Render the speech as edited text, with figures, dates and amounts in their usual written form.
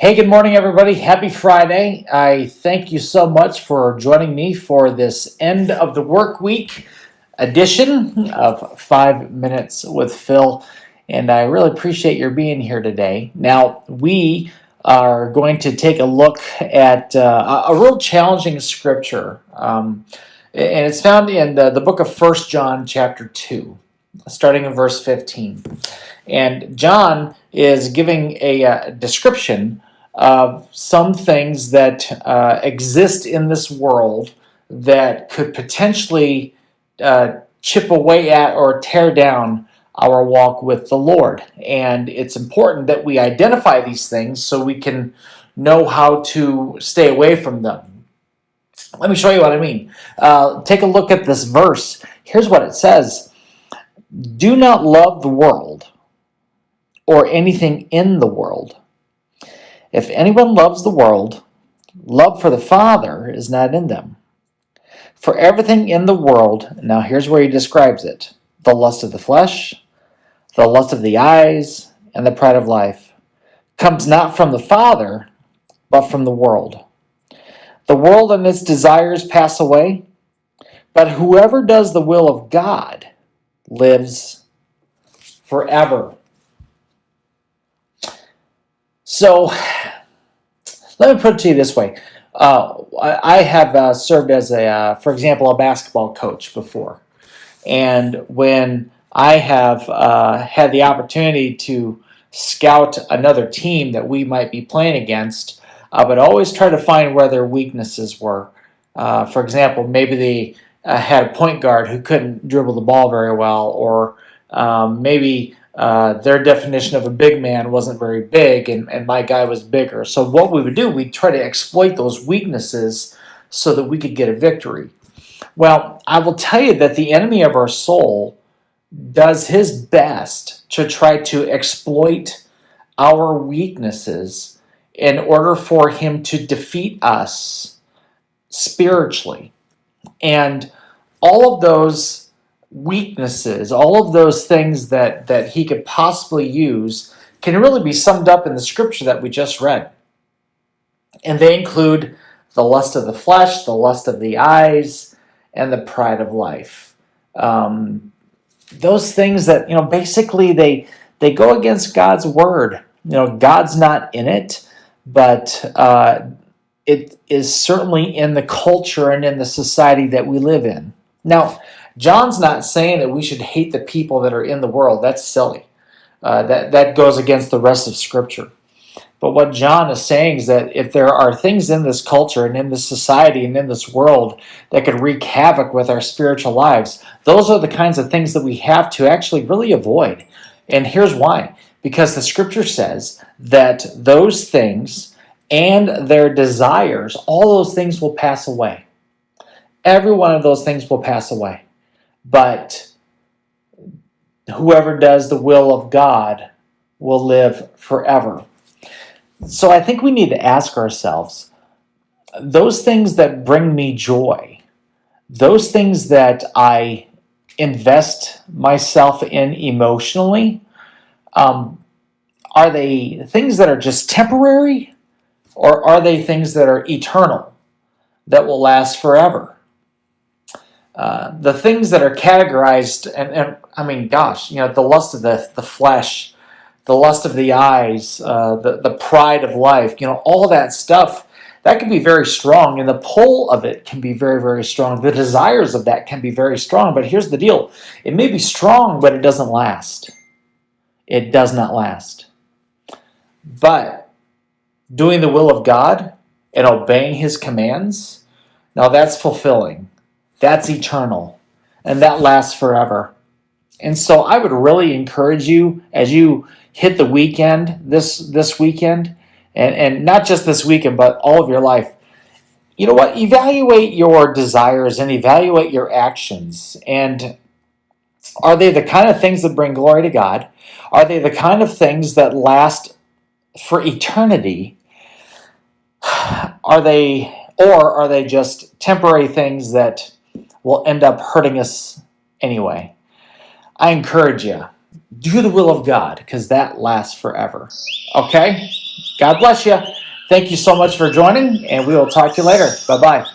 Hey, good morning, everybody. Happy Friday. I thank you so much for joining me for this end of the work week edition of 5 Minutes with Phil. And I really appreciate your being here today. Now, we are going to take a look at a real challenging scripture. And it's found in the book of 1 John chapter 2, starting in verse 15. And John is giving a description of some things that exist in this world that could potentially chip away at or tear down our walk with the Lord. And it's important that we identify these things so we can know how to stay away from them. Let me show you what I mean. Take a look at this verse. Here's what it says. Do not love the world or anything in the world. If anyone loves the world, love for the Father is not in them. For everything in the world, now here's where he describes it, the lust of the flesh, the lust of the eyes, and the pride of life, comes not from the Father, but from the world. The world and its desires pass away, but whoever does the will of God lives forever. So, let me put it to you this way. I have served as, for example, a basketball coach before. And when I have had the opportunity to scout another team that we might be playing against, I would always try to find where their weaknesses were. For example, maybe they had a point guard who couldn't dribble the ball very well, or maybe their definition of a big man wasn't very big, and my guy was bigger. So what we would do, we'd try to exploit those weaknesses so that we could get a victory. Well, I will tell you that the enemy of our soul does his best to try to exploit our weaknesses in order for him to defeat us spiritually. And all of those weaknesses, all of those things that he could possibly use can really be summed up in the scripture that we just read. And they include the lust of the flesh, the lust of the eyes, and the pride of life. Those things that, basically they go against God's word. God's not in it, but it is certainly in the culture and in the society that we live in. Now, John's not saying that we should hate the people that are in the world. That's silly. That goes against the rest of Scripture. But what John is saying is that if there are things in this culture and in this society and in this world that could wreak havoc with our spiritual lives, those are the kinds of things that we have to actually really avoid. And here's why. Because the Scripture says that those things and their desires, all those things will pass away. Every one of those things will pass away. But whoever does the will of God will live forever. So I think we need to ask ourselves, those things that bring me joy, those things that I invest myself in emotionally, are they things that are just temporary, or are they things that are eternal, that will last forever? The things that are categorized, and I mean, gosh, the lust of the flesh, the lust of the eyes, the pride of life, all that stuff, that can be very strong, and the pull of it can be very, very strong. The desires of that can be very strong, but here's the deal. It may be strong, but it doesn't last. It does not last. But doing the will of God and obeying His commands, now that's fulfilling. That's eternal, and that lasts forever. And so I would really encourage you as you hit the weekend, this weekend, and not just this weekend, but all of your life, you know what? Evaluate your desires and evaluate your actions. And are they the kind of things that bring glory to God? Are they the kind of things that last for eternity? Are they just temporary things that will end up hurting us anyway? I encourage you, do the will of God, because that lasts forever. Okay? God bless you. Thank you so much for joining, and we will talk to you later. Bye-bye.